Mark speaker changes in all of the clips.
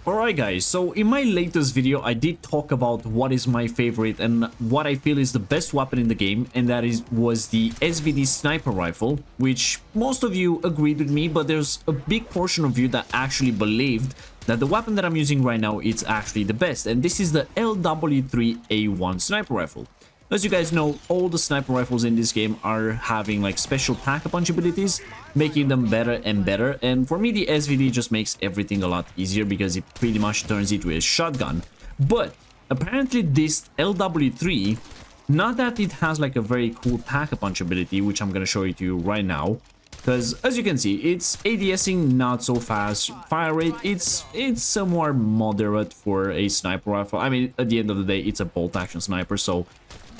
Speaker 1: Alright guys, so in my latest video I did talk about what is my favorite and what I feel is the best weapon in the game, and that was the SVD sniper rifle, which most of you agreed with me, but there's a big portion of you that actually believed that the weapon that I'm using right now is actually the best, and this is the LW3A1 sniper rifle. As you guys know, all the sniper rifles in this game are having like special pack-a-punch abilities, making them better and better, and for me the SVD just makes everything a lot easier because it pretty much turns into a shotgun. But apparently this LW3, not that it has like a very cool pack-a-punch ability, which I'm gonna show it to you right now, because as you can see, it's ADSing not so fast, fire rate it's somewhat moderate for a sniper rifle. I mean, at the end of the day, it's a bolt action sniper, so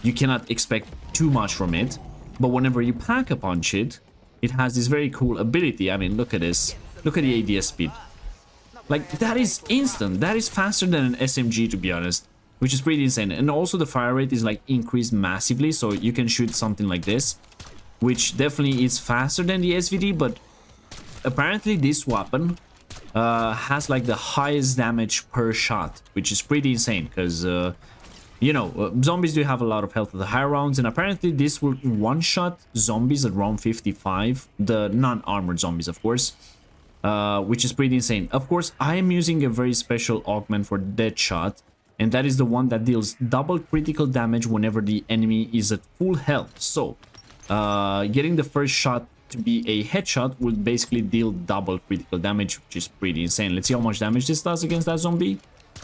Speaker 1: you cannot expect too much from it. But whenever you pack-a-punch it, it has this very cool ability. I mean, look at this, look at the ADS speed, like that is instant, that is faster than an SMG, to be honest, which is pretty insane. And also the fire rate is like increased massively, so you can shoot something like this, which definitely is faster than the SVD. But apparently this weapon has like the highest damage per shot, which is pretty insane, because you know, zombies do have a lot of health at the higher rounds, and apparently this will one-shot zombies at round 55, the non-armored zombies, of course, which is pretty insane. Of course, I am using a very special augment for Deadshot, and that is the one that deals double critical damage whenever the enemy is at full health. So, getting the first shot to be a headshot will basically deal double critical damage, which is pretty insane. Let's see how much damage this does against that zombie.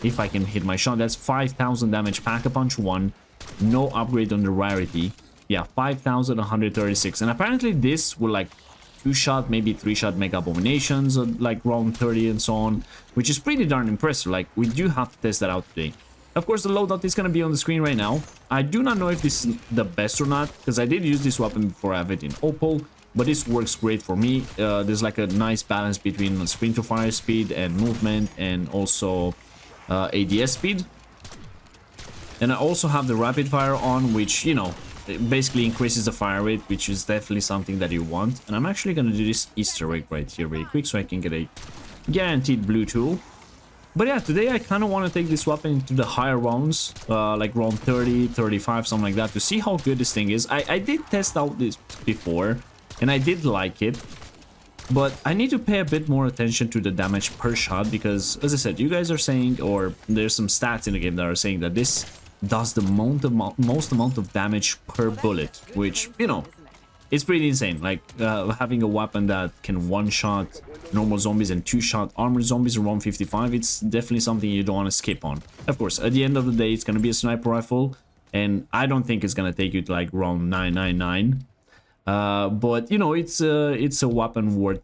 Speaker 1: If I can hit my shot, that's 5,000 damage, pack-a-punch 1, no upgrade on the rarity. Yeah, 5,136. And apparently this will like 2-shot, maybe 3-shot make abominations at like round 30 and so on, which is pretty darn impressive. Like, we do have to test that out today. Of course, the loadout is going to be on the screen right now. I do not know if this is the best or not, because I did use this weapon before. I have it in Opal, but this works great for me. There's like a nice balance between sprint to fire speed and movement, and also ADS speed. And I also have the rapid fire on, which, you know, it basically increases the fire rate, which is definitely something that you want. And I'm actually going to do this Easter egg right here really quick so I can get a guaranteed blue tool. But yeah, today I kind of want to take this weapon into the higher rounds, like round 30, 35, something like that, to see how good this thing is. I did test out this before, and I did like it. But I need to pay a bit more attention to the damage per shot, because, as I said, you guys are saying, or there's some stats in the game that are saying that this does the most amount of damage per bullet, which, you know, it's pretty insane. Like, having a weapon that can one-shot normal zombies and 2-shot armored zombies around 55, it's definitely something you don't want to skip on. Of course, at the end of the day, it's going to be a sniper rifle, and I don't think it's going to take you to, like, round 999. But you know, it's a weapon worth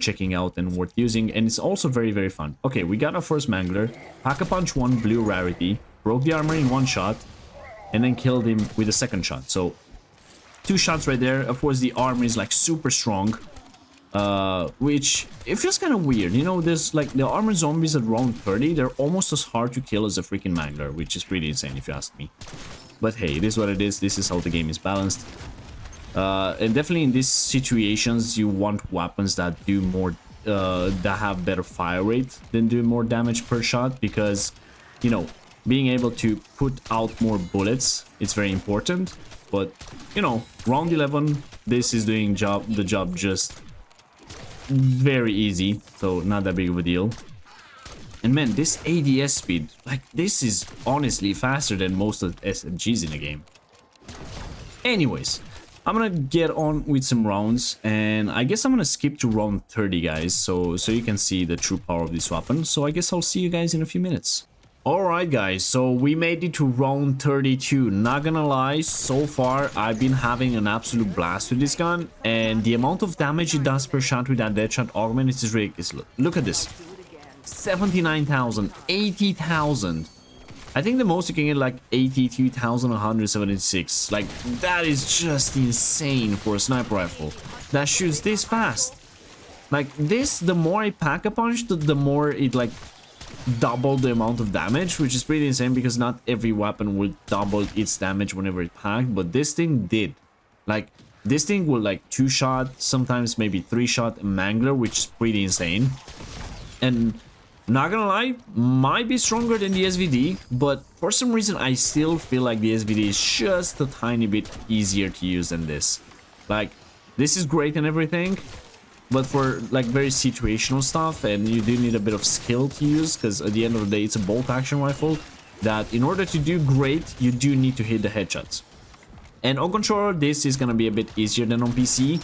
Speaker 1: checking out and worth using, and it's also very, very fun. Okay, we got our first mangler, pack-a-punch 1, blue rarity, broke the armor in 1 shot, and then killed him with a 2nd shot. So 2 shots right there. Of course, the armor is like super strong, which it feels kind of weird. You know, there's like the armored zombies at round 30, they're almost as hard to kill as a freaking mangler, which is pretty insane if you ask me. But hey, it is what it is. This is how the game is balanced. And definitely in these situations you want weapons that do more, that have better fire rate than do more damage per shot, because, you know, being able to put out more bullets, it's very important. But, you know, round 11, this is doing the job just very easy, so not that big of a deal. And man, this ADS speed, like, this is honestly faster than most of the SMGs in the game. Anyways, I'm gonna get on with some rounds, and I guess I'm gonna skip to round 30, guys, so you can see the true power of this weapon. So I guess I'll see you guys in a few minutes. Alright guys, so we made it to round 32. Not gonna lie, so far I've been having an absolute blast with this gun, and the amount of damage it does per shot with that Deadshot augment is ridiculous. Look at this, 79,000, 80,000. I think the most you can get like 82,176. Like, that is just insane for a sniper rifle that shoots this fast. Like this, the more I pack-a-punch, the more it like double the amount of damage, which is pretty insane, because not every weapon will double its damage whenever it packed, but this thing did. Like, this thing will like 2-shot, sometimes maybe 3-shot mangler, which is pretty insane. And Not gonna lie, might be stronger than the SVD, but for some reason I still feel like the SVD is just a tiny bit easier to use than this. Like, this is great and everything, but for like very situational stuff, and you do need a bit of skill to use, because at the end of the day it's a bolt action rifle, that in order to do great, you do need to hit the headshots. And on controller, this is gonna be a bit easier than on PC.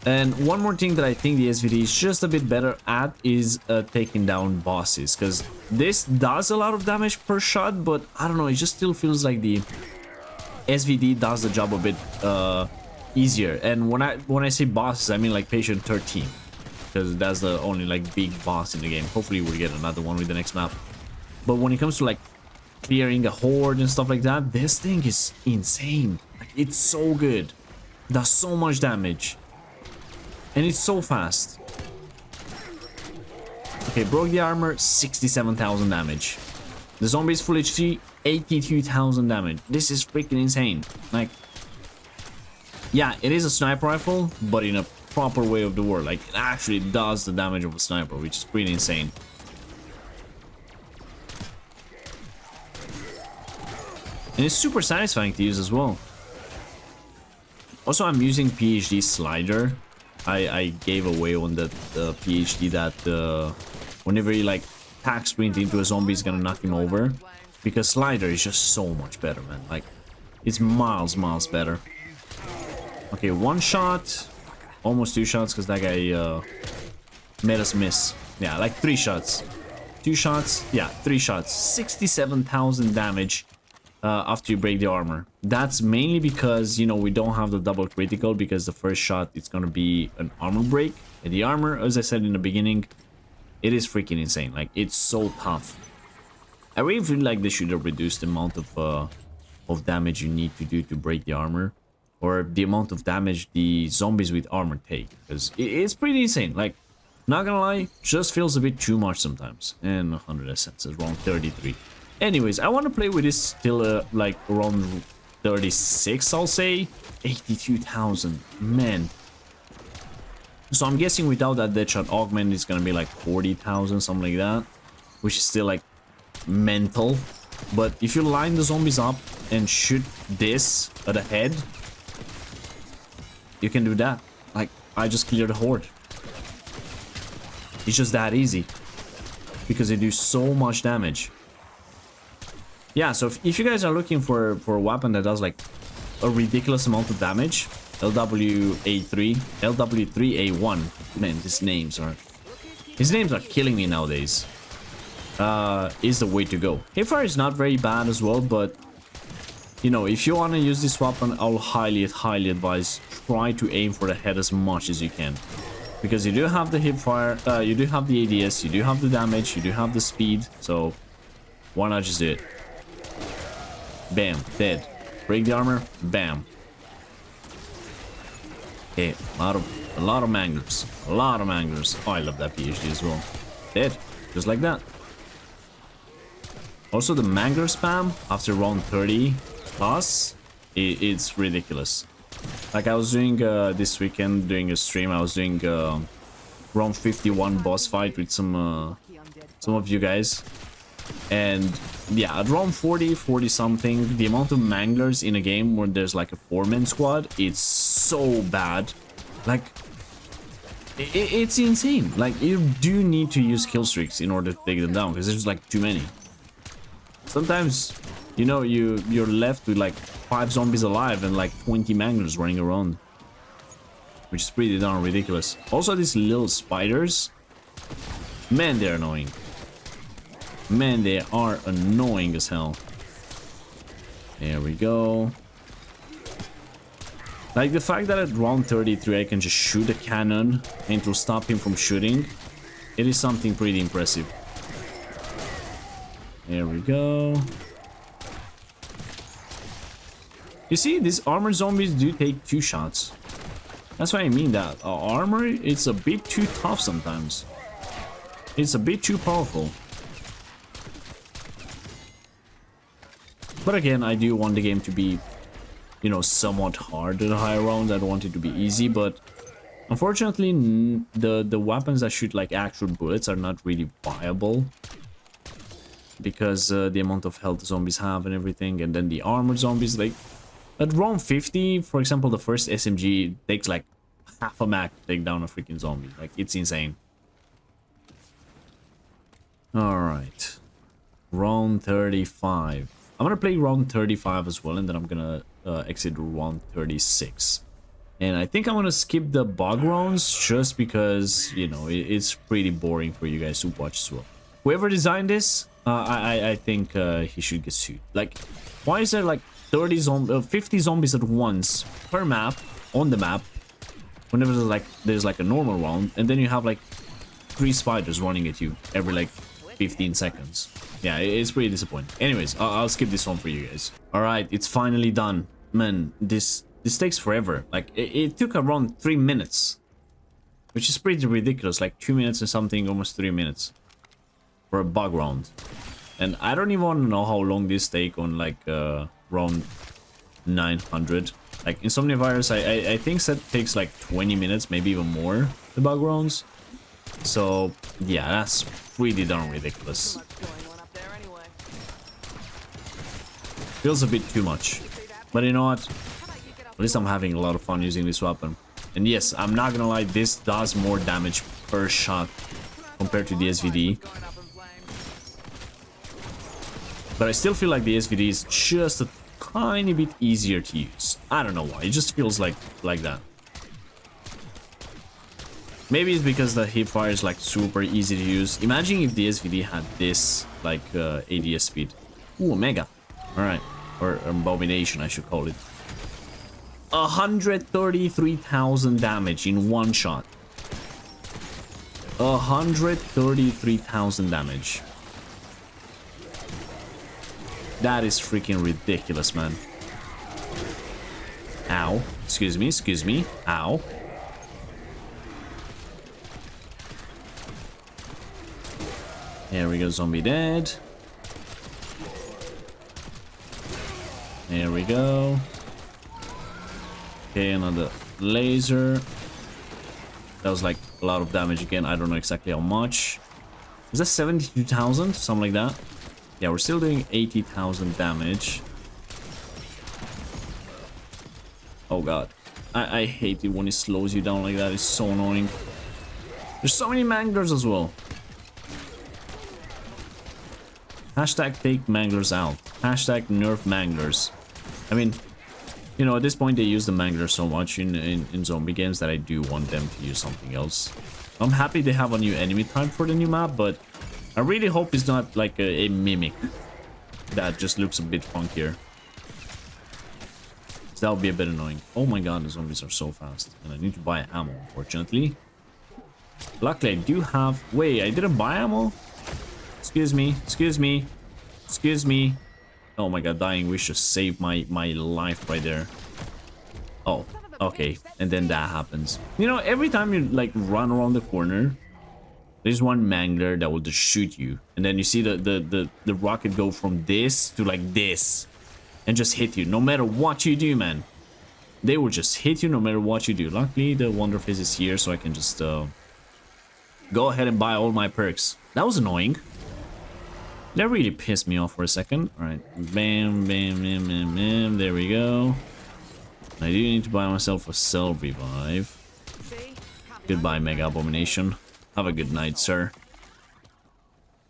Speaker 1: And one more thing that I think the SVD is just a bit better at is taking down bosses, because this does a lot of damage per shot, but I don't know, it just still feels like the SVD does the job a bit easier. And when I say bosses, I mean like Patient 13, because that's the only like big boss in the game. Hopefully we'll get another one with the next map. But when it comes to like clearing a horde and stuff like that, this thing is insane. Like, it's so good, does so much damage. And it's so fast. Okay, broke the armor, 67,000 damage. The zombies full HP, 82,000 damage. This is freaking insane. Like, yeah, it is a sniper rifle, but in a proper way of the word. Like, it actually does the damage of a sniper, which is pretty insane. And it's super satisfying to use as well. Also, I'm using PhD slider. I gave away on the PhD that whenever you like tack sprint into a zombie, it's gonna knock him over, because slider is just so much better, man. Like, it's miles better. Okay, one shot, almost two shots, because that guy made us miss. Yeah, like 3 shots, 2 shots, yeah, 3 shots, 67,000 damage. After you break the armor. That's mainly because, you know, we don't have the double critical, because the first shot it's gonna be an armor break, and the armor, as I said in the beginning, it is freaking insane. Like, it's so tough. I really feel like they should have reduced the amount of damage you need to do to break the armor, or the amount of damage the zombies with armor take, because it's pretty insane. Like, not gonna lie, just feels a bit too much sometimes. And 100 essence is around 33. Anyways, I want to play with this till like around 36, I'll say. 82,000, man. So I'm guessing without that deadshot augment, it's gonna be like 40,000, something like that, which is still like mental. But if you line the zombies up and shoot this at the head, you can do that. Like, I just cleared the horde. It's just that easy, because they do so much damage. Yeah, so if you guys are looking for a weapon that does like a ridiculous amount of damage, LWA3, LW3A1, man, his names are killing me nowadays, is the way to go. Hipfire is not very bad as well, but you know, if you want to use this weapon, I'll highly advise try to aim for the head as much as you can, because you do have the hipfire, you do have the ADS, you do have the damage, you do have the speed, so why not just do it? Bam, dead. Break the armor, bam. Okay, a lot of manglers. A lot of manglers. Oh, I love that PhD as well. Dead. Just like that. Also, the mangler spam after round 30 plus, it's ridiculous. Like, I was doing this weekend, doing a stream, I was doing round 51 boss fight with some of you guys. And yeah, at round 40 something, the amount of manglers in a game where there's like a 4-man squad, it's so bad. Like, it's insane. Like, you do need to use kill streaks in order to take them down, because there's like too many. Sometimes, you know, you're left with like 5 zombies alive and like 20 manglers running around, which is pretty darn ridiculous. Also, these little spiders, man, they're annoying. Man, they are annoying as hell. There we go. Like, the fact that at round 33 I can just shoot a cannon and to stop him from shooting, it is something pretty impressive. There we go. You see, these armored zombies do take 2 shots. That's what I mean, that armor, it's a bit too tough sometimes. It's a bit too powerful. But again, I do want the game to be, you know, somewhat hard at the higher rounds. I don't want it to be easy, but Unfortunately, the weapons that shoot like actual bullets are not really viable because the amount of health zombies have and everything, and then the armored zombies, like at round 50, for example, the first SMG takes like half a mag to take down a freaking zombie. Like, it's insane. All right, round 35. I'm gonna play round 35 as well, and then I'm gonna exit round 36. And I think I'm gonna skip the bug rounds just because, you know, it's pretty boring for you guys to watch as well. Whoever designed this, I think he should get sued. Like, why is there like 50 zombies at once per map on the map whenever there's like a normal round, and then you have like 3 spiders running at you every like 15 seconds. Yeah, it's pretty disappointing. Anyways, I'll skip this one for you guys. All right, it's finally done. Man, this takes forever. Like, it took around 3 minutes, which is pretty ridiculous. Like 2 minutes or something, almost 3 minutes for a bug round. And I don't even want to know how long this take on like round 900. Like Insomnia Virus, I think that takes like 20 minutes, maybe even more, the bug rounds. So yeah, that's pretty darn ridiculous. Feels a bit too much, but you know what, at least I'm having a lot of fun using this weapon. And yes, I'm not gonna lie, this does more damage per shot compared to the SVD, but I still feel like the SVD is just a tiny bit easier to use. I don't know why, it just feels like that. Maybe it's because the hipfire is like super easy to use. Imagine if the SVD had this like ADS speed. Ooh, Omega. Alright. Or abomination, I should call it. 133,000 damage in one shot. 133,000 damage. That is freaking ridiculous, man. Ow. Excuse me, excuse me. Ow. There we go, zombie dead. There we go. Okay, another laser. That was like a lot of damage again. I don't know exactly how much. Is that 72,000? Something like that. Yeah, we're still doing 80,000 damage. Oh god. I hate it when it slows you down like that. It's so annoying. There's so many manglers as well. Hashtag take manglers out. Hashtag nerf manglers. I mean, you know, at this point they use the mangler so much in zombie games that I do want them to use something else. I'm happy they have a new enemy type for the new map, but I really hope it's not like a mimic that just looks a bit funkier. So that would be a bit annoying. Oh my god, the zombies are so fast. And I need to buy ammo, unfortunately. Luckily, I do have... Wait, I didn't buy ammo? Excuse me, excuse me, excuse me. Oh my god, dying wish just saved my life right there. Oh, okay. And then that happens. You know, every time you like run around the corner, there's one mangler that will just shoot you. And then you see the rocket go from this to like this and just hit you. No matter what you do, man. They will just hit you no matter what you do. Luckily, the Wonder Fizz is here, so I can just go ahead and buy all my perks. That was annoying. That really pissed me off for a second. Alright, bam, bam, bam, bam, bam. There we go. I do need to buy myself a cell revive. Goodbye, Mega Abomination. Have a good night, sir.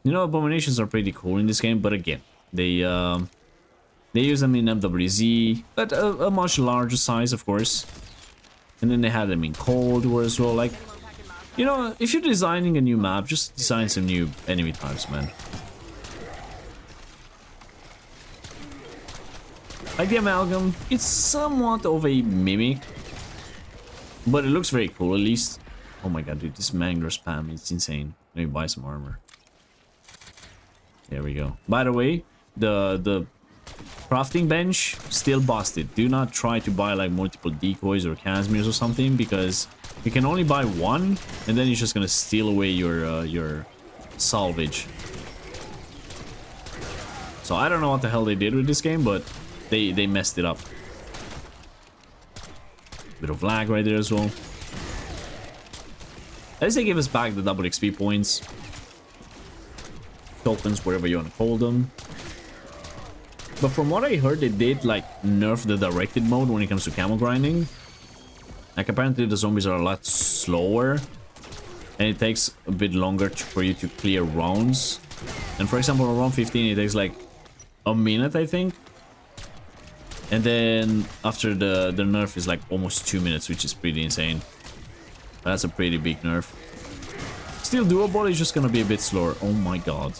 Speaker 1: You know, abominations are pretty cool in this game, but again, they use them in MWZ, but a much larger size, of course. And then they had them in Cold War as well. Like, you know, if you're designing a new map, just design some new enemy types, man. Like the Amalgam, it's somewhat of a mimic, but it looks very cool at least. Oh my god, dude, this mangler spam, it's insane. Let me buy some armor. There we go. By the way, the crafting bench still busted. Do not try to buy like multiple decoys or Casimirs or something, because you can only buy one, and then you're just gonna steal away your salvage. So I don't know what the hell they did with this game, but they messed it up. Bit of lag right there as well. At least they gave us back the double XP points. Tokens, whatever you want to call them. But from what I heard, they did like nerf the directed mode when it comes to camo grinding. Like apparently the zombies are a lot slower. And it takes a bit longer for you to clear rounds. And for example, on round 15 it takes like a minute, I think. And then after the nerf is like almost 2 minutes, which is pretty insane. That's a pretty big nerf. Still doable, it's just gonna be a bit slower. Oh my god.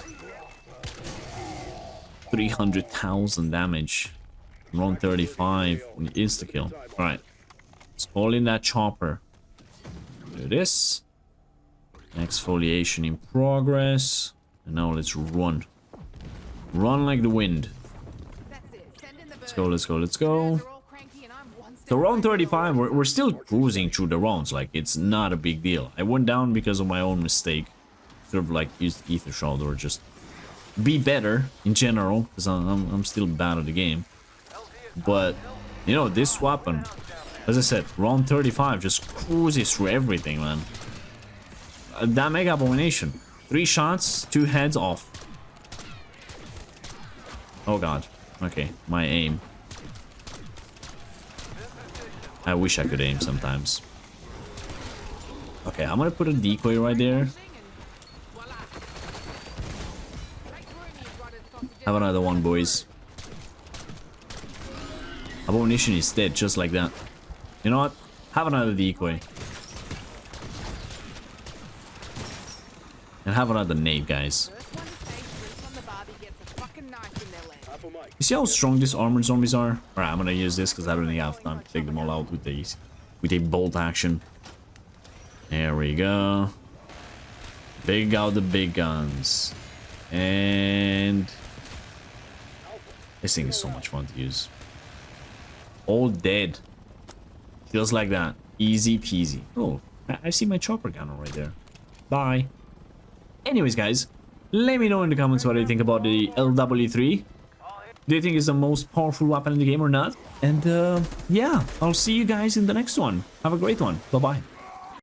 Speaker 1: 300,000 damage. Round 35. Insta-kill. Alright. Let's call in that chopper. Do this. Exfoliation in progress. And now let's run. Run like the wind. Let's go, let's go, let's go. So round 35, we're still cruising through the rounds. Like, it's not a big deal. I went down because of my own mistake. Sort of like used ether shroud or just be better in general. Because I'm still bad at the game. But, you know, this weapon, as I said, round 35 just cruises through everything, man. That mega abomination. 3 shots, 2 heads off. Oh god. Okay, my aim. I wish I could aim sometimes. Okay, I'm gonna put a decoy right there. Have another one, boys. Abomination is dead, just like that. You know what? Have another decoy. And have another nade, guys. You see how strong these armored zombies are? Alright, I'm gonna use this because I don't really have time to take them all out with these. With a bolt action. There we go. Big out the big guns. And this thing is so much fun to use. All dead. Just like that. Easy peasy. Oh, I see my chopper gunner right there. Bye. Anyways, guys, let me know in the comments what you think about the LW3. Do you think it's the most powerful weapon in the game or not? And yeah, I'll see you guys in the next one. Have a great one. Bye-bye.